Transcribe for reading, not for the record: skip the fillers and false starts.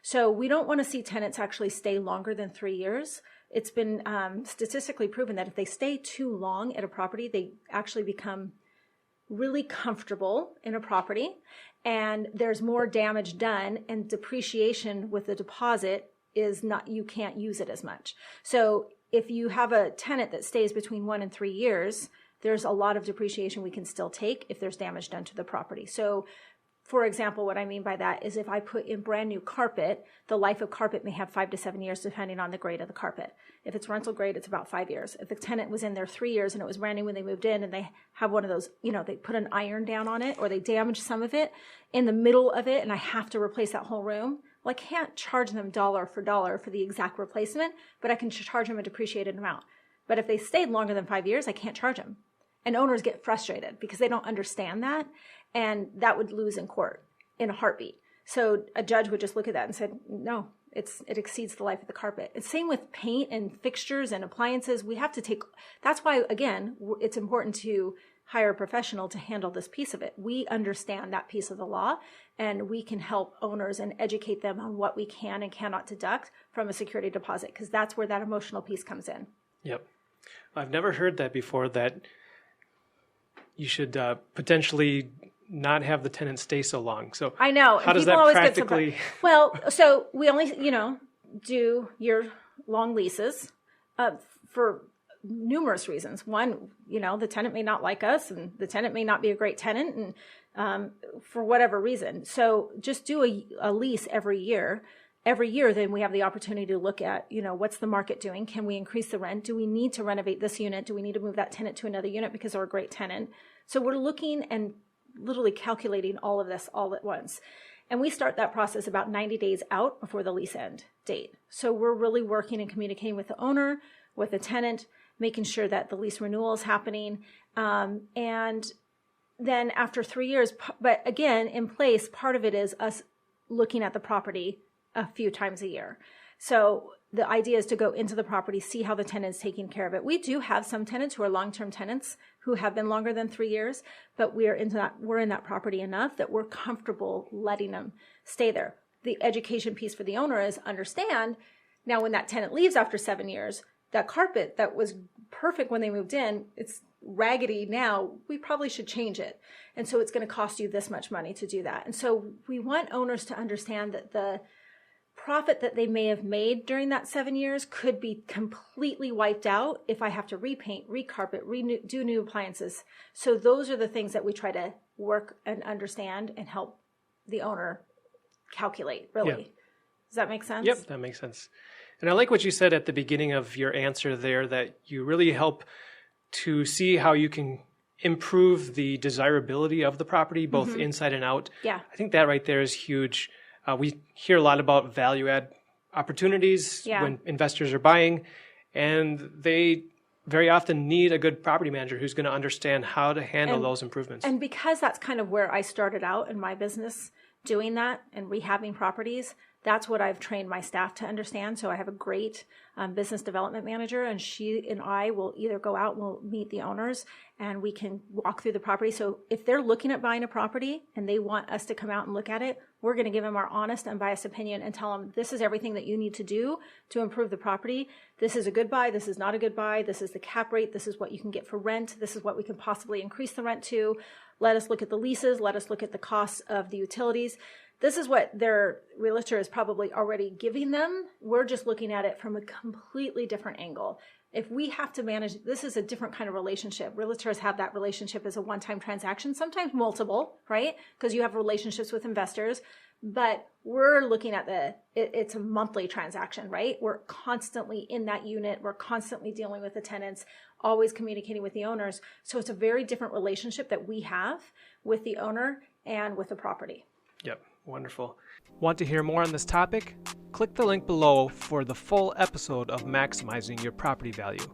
So we don't want to see tenants actually stay longer than 3 years. It's been statistically proven that if they stay too long at a property, they actually become really comfortable in a property, and there's more damage done, and depreciation with the deposit is not, you can't use it as much. So if you have a tenant that stays between 1 and 3 years, there's a lot of depreciation we can still take if there's damage done to the property. So for example, what I mean by that is if I put in brand new carpet, the life of carpet may have 5 to 7 years depending on the grade of the carpet. If it's rental grade, it's about 5 years. If the tenant was in there 3 years and it was brand new when they moved in and they have one of those, they put an iron down on it or they damage some of it in the middle of it and I have to replace that whole room, well, I can't charge them dollar for the exact replacement, but I can charge them a depreciated amount. But if they stayed longer than 5 years, I can't charge them. And owners get frustrated because they don't understand that, and that would lose in court in a heartbeat. So a judge would just look at that and said, no, it exceeds the life of the carpet. It's same with paint and fixtures and appliances. We have to take, that's why, again, it's important to hire a professional to handle this piece of it. We understand that piece of the law, and we can help owners and educate them on what we can and cannot deduct from a security deposit, because that's where that emotional piece comes in. Yep. I've never heard that before, that you should potentially not have the tenant stay so long. So I know. How does that practically? Well, so we only, do year-long leases for numerous reasons. One, the tenant may not like us, and the tenant may not be a great tenant, and for whatever reason. So just do a lease every year. Every year, then we have the opportunity to look at, what's the market doing? Can we increase the rent? Do we need to renovate this unit? Do we need to move that tenant to another unit because they're a great tenant? So we're looking and literally calculating all of this all at once. And we start that process about 90 days out before the lease end date. So we're really working and communicating with the owner, with the tenant, making sure that the lease renewal is happening. And then after 3 years, but again, in place, part of it is us looking at the property a few times a year. So the idea is to go into the property, see how the tenant is taking care of it. We do have some tenants who are long-term tenants who have been longer than 3 years, but we're in that property enough that we're comfortable letting them stay there. The education piece for the owner is understand now when that tenant leaves after 7 years, that carpet that was perfect when they moved in, it's raggedy now, we probably should change it. And so it's going to cost you this much money to do that. And so we want owners to understand that the profit that they may have made during that 7 years could be completely wiped out if I have to repaint, recarpet, do new appliances. So those are the things that we try to work and understand and help the owner calculate, really. Yeah. Does that make sense? Yep, that makes sense. And I like what you said at the beginning of your answer there, that you really help to see how you can improve the desirability of the property, both inside and out. Yeah. I think that right there is huge. We hear a lot about value add opportunities when investors are buying, and they very often need a good property manager who's going to understand how to handle those improvements. And because that's kind of where I started out in my business, doing that and rehabbing properties, that's what I've trained my staff to understand. So I have a great business development manager, and she and I will either go out and we'll meet the owners and we can walk through the property. So if they're looking at buying a property and they want us to come out and look at it, we're going to give them our honest, unbiased opinion and tell them this is everything that you need to do to improve the property. This is a good buy. This is not a good buy. This is the cap rate. This is what you can get for rent. This is what we can possibly increase the rent to. Let us look at the leases. Let us look at the costs of the utilities. This is what their realtor is probably already giving them. We're just looking at it from a completely different angle. If we have to manage, this is a different kind of relationship. Realtors have that relationship as a one-time transaction, sometimes multiple, right? Because you have relationships with investors, but we're looking at it's a monthly transaction, right? We're constantly in that unit. We're constantly dealing with the tenants, always communicating with the owners. So it's a very different relationship that we have with the owner and with the property. Yep. Wonderful. Want to hear more on this topic? Click the link below for the full episode of Maximizing Your Property Value.